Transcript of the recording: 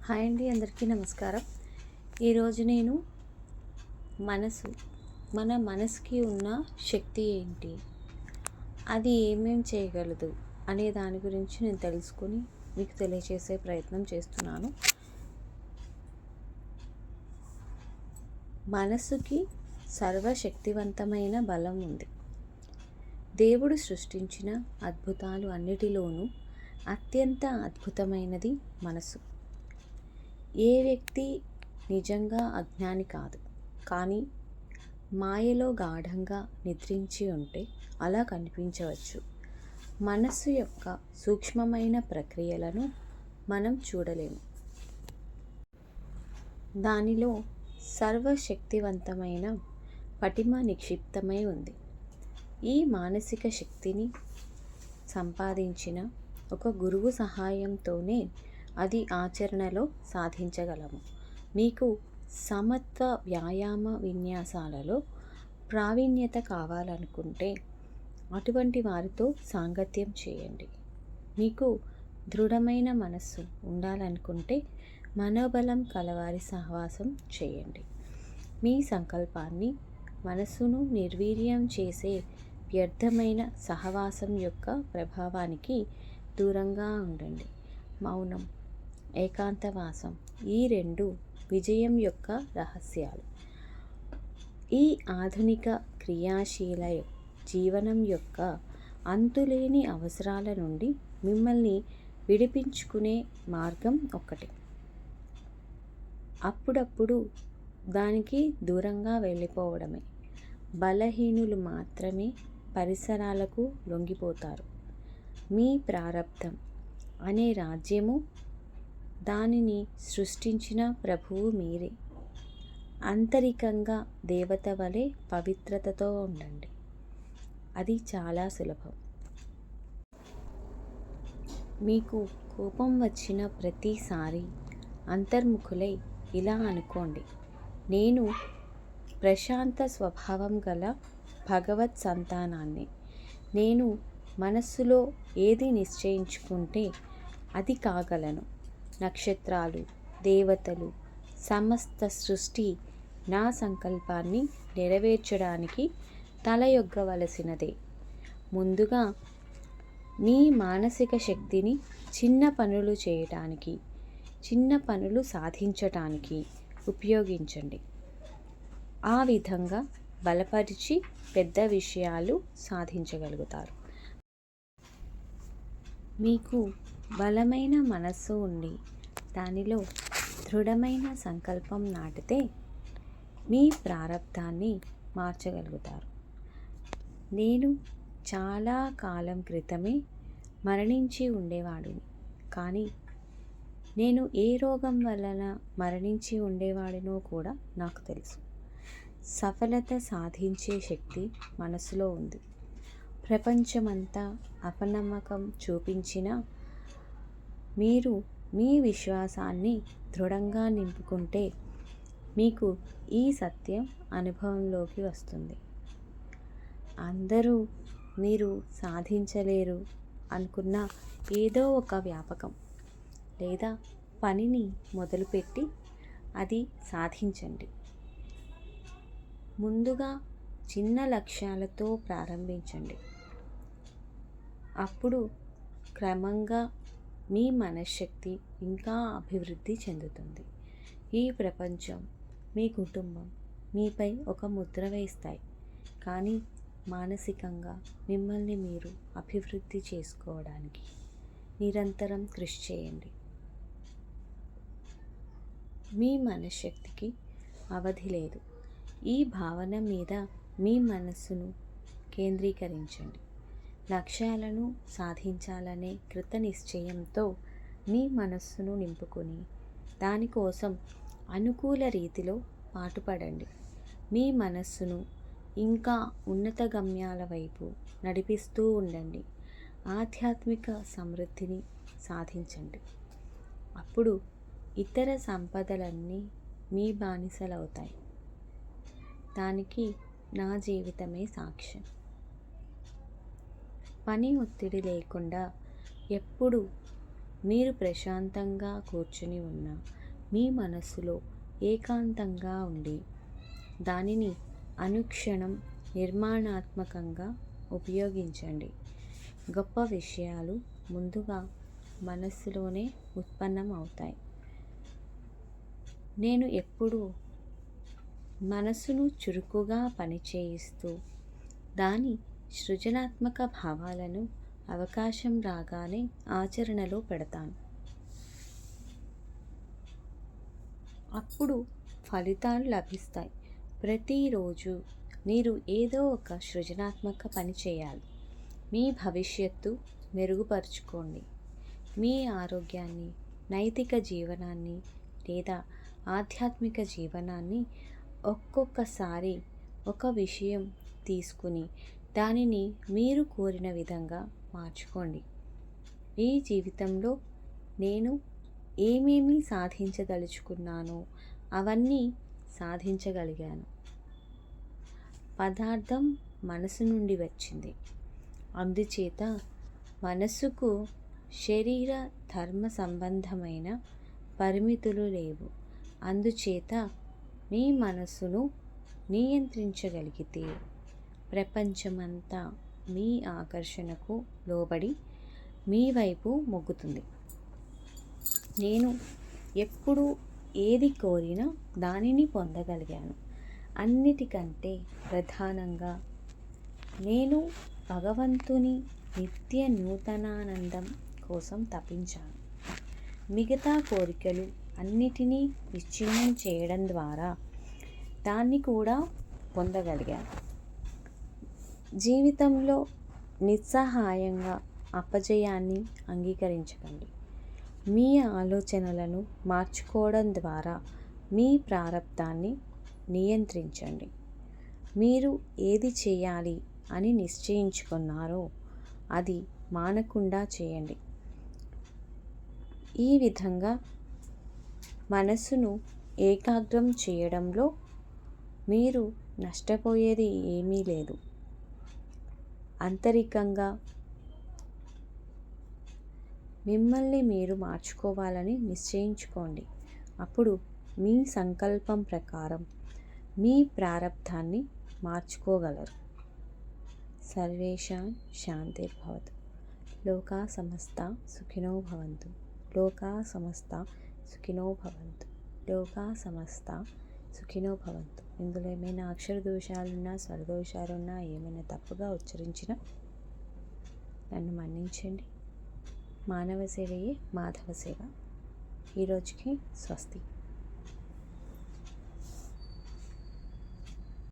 Hi అండి, అందరికీ నమస్కారం. ఈరోజు నేను మన మనసుకి ఉన్న శక్తి ఏంటి, అది ఏమేం చేయగలదు అనే దాని గురించి నేను తెలుసుకొని మీకు తెలియజేసే ప్రయత్నం చేస్తున్నాను. మనసుకి సర్వశక్తివంతమైన బలం ఉంది. దేవుడు సృష్టించిన అద్భుతాలు అన్నిటిలోనూ అత్యంత అద్భుతమైనది మనసు. ఏ వ్యక్తి నిజంగా అజ్ఞాని కాదు, కానీ మాయలో గాఢంగా నిద్రించి ఉంటే అలా కనిపించవచ్చు. మనస్సు యొక్క సూక్ష్మమైన ప్రక్రియలను మనం చూడలేము. దానిలో సర్వశక్తివంతమైన పటిమ నిక్షిప్తమై ఉంది. ఈ మానసిక శక్తిని సంపాదించిన ఒక గురువు సహాయంతోనే అది ఆచరణలో సాధించగలము. మీకు సమత్వ వ్యాయామ విన్యాసాలలో ప్రావీణ్యత కావాలనుకుంటే అటువంటి వారితో సాంగత్యం చేయండి. మీకు దృఢమైన మనస్సు ఉండాలనుకుంటే మనోబలం కలవారి సహవాసం చేయండి. మీ సంకల్పాన్ని, మనస్సును నిర్వీర్యం చేసే వ్యర్థమైన సహవాసం యొక్క ప్రభావానికి దూరంగా ఉండండి. మౌనం, ఏకాంతవాసం ఈ రెండు విజయం యొక్క రహస్యాలు. ఈ ఆధునిక క్రియాశీల జీవనం యొక్క అంతులేని అవసరాల నుండి మిమ్మల్ని విడిపించుకునే మార్గం ఒక్కటే. అప్పుడప్పుడు దానికి దూరంగా వెళ్ళిపోవడమే. బలహీనులు మాత్రమే పరిసరాలకు లొంగిపోతారు. మీ ప్రారబ్ధం అనే రాజ్యము, దానిని సృష్టించిన ప్రభువు మీరే. ఆంతరికంగా దేవత వలె పవిత్రతతో ఉండండి. అది చాలా సులభం. మీకు కోపం వచ్చిన ప్రతిసారి అంతర్ముఖులై ఇలా అనుకోండి: నేను ప్రశాంత స్వభావం గల భగవత్ సంతానాన్ని. నేను మనస్సులో ఏది నిశ్చయించుకుంటే అది కాగలను. నక్షత్రాలు, దేవతలు, సమస్త సృష్టి నా సంకల్పాన్ని నెరవేర్చడానికి తలయొగ్గవలసినదే. ముందుగా మీ మానసిక శక్తిని చిన్న పనులు చేయటానికి, చిన్న పనులు సాధించటానికి ఉపయోగించండి. ఆ విధంగా బలపరిచి పెద్ద విషయాలు సాధించగలుగుతారు. మీకు బలమైన మనస్సు ఉండి దానిలో దృఢమైన సంకల్పం నాటితే మీ ప్రారబ్ధాన్ని మార్చగలుగుతారు. నేను చాలా కాలం క్రితమే మరణించి ఉండేవాడిని, కానీ నేను ఏ రోగం వలన మరణించి ఉండేవాడినో కూడా నాకు తెలుసు. సఫలత సాధించే శక్తి మనసులో ఉంది. ప్రపంచమంతా అపనమ్మకం చూపించినా మీరు మీ విశ్వాసాన్ని దృఢంగా నింపుకుంటే మీకు ఈ సత్యం అనుభవంలోకి వస్తుంది. అందరూ మీరు సాధించలేరు అనుకున్న ఏదో ఒక వ్యాపకం లేదా పనిని మొదలుపెట్టి అది సాధించండి. ముందుగా చిన్న లక్ష్యాలతో ప్రారంభించండి. అప్పుడు క్రమంగా మీ మనశ్శక్తి ఇంకా అభివృద్ధి చెందుతుంది. ఈ ప్రపంచం, మీ కుటుంబం మీపై ఒక ముద్ర వేస్తాయి, కానీ మానసికంగా మిమ్మల్ని మీరు అభివృద్ధి చేసుకోవడానికి నిరంతరం కృషి చేయండి. మీ మనశ్శక్తికి అవధి లేదు. ఈ భావన మీద మీ మనస్సును కేంద్రీకరించండి. లక్ష్యాలను సాధించాలనే కృత నిశ్చయంతో మీ మనస్సును నింపుకొని దానికోసం అనుకూల రీతిలో పాటుపడండి. మీ మనస్సును ఇంకా ఉన్నత గమ్యాల వైపు నడిపిస్తూ ఉండండి. ఆధ్యాత్మిక సమృద్ధిని సాధించండి. అప్పుడు ఇతర సంపదలన్నీ మీ బానిసలవుతాయి. దానికి నా జీవితమే సాక్ష్యం. పని ఒత్తిడి లేకుండా ఎప్పుడు మీరు ప్రశాంతంగా కూర్చుని ఉన్న మీ మనస్సులో ఏకాంతంగా ఉండి దానిని అనుక్షణం నిర్మాణాత్మకంగా ఉపయోగించండి. గొప్ప విషయాలు ముందుగా మనస్సులోనే ఉత్పన్నం అవుతాయి. నేను ఎప్పుడూ మనసును చురుకుగా పనిచేయిస్తూ దాని సృజనాత్మక భావాలను అవకాశం రాగానే ఆచరణలో పెడతాను. అప్పుడు ఫలితాలు లభిస్తాయి. ప్రతిరోజు మీరు ఏదో ఒక సృజనాత్మక పని చేయాలి. మీ భవిష్యత్తు మెరుగుపరుచుకోండి. మీ ఆరోగ్యాన్ని, నైతిక జీవనాన్ని లేదా ఆధ్యాత్మిక జీవనాన్ని ఒక్కొక్కసారి ఒక విషయం తీసుకుని దానిని మీరు కోరిన విధంగా మార్చుకోండి. ఈ జీవితంలో నేను ఏమేమి సాధించదలుచుకున్నానో అవన్నీ సాధించగలిగాను. పదార్థం మనసు నుండి వచ్చింది. అందుచేత మనసుకు శరీర ధర్మ సంబంధమైన పరిమితులు లేవు. అందుచేత మీ మనసును నియంత్రించగలిగితే ప్రపంచమంతా మీ ఆకర్షణకు లోబడి మీ వైపు మొగ్గుతుంది. నేను ఎప్పుడు ఏది కోరినా దానిని పొందగలిగాను. అన్నిటికంటే ప్రధానంగా నేను భగవంతుని నిత్య నూతనానందం కోసం తపించాను. మిగతా కోరికలు అన్నిటినీ విచ్ఛిన్నం చేయడం ద్వారా దాన్ని కూడా పొందగలిగాను. జీవితంలో నిస్సహాయంగా అపజయాన్ని అంగీకరించకండి. మీ ఆలోచనలను మార్చుకోవడం ద్వారా మీ ప్రారబ్ధాన్ని నియంత్రించండి. మీరు ఏది చేయాలి అని నిశ్చయించుకున్నారో అది మానకుండా చేయండి. ఈ విధంగా మనసును ఏకాగ్రం చేయడంలో మీరు నష్టపోయేది ఏమీ లేదు. ఆంతరికంగా మిమ్మల్ని మీరు మార్చుకోవాలని నిశ్చయించుకోండి. అప్పుడు మీ సంకల్పం ప్రకారం మీ ప్రారబ్ధాన్ని మార్చుకోగలరు. సర్వేషాం శాంతిర్భవతు. లోకా సమస్తా సుఖినో భవంతు. లోకా సమస్తా సుఖినో భవంతు. లోకా సమస్తా సుఖినో భవంతు. ఇందులో ఏమైనా అక్షర దోషాలున్నా, స్వరదోషాలున్నా, ఏమైనా తప్పుగా ఉచ్చరించినా నన్ను మన్నించండి. మానవ సేవయే మాధవ సేవ. ఈరోజుకి స్వస్తి.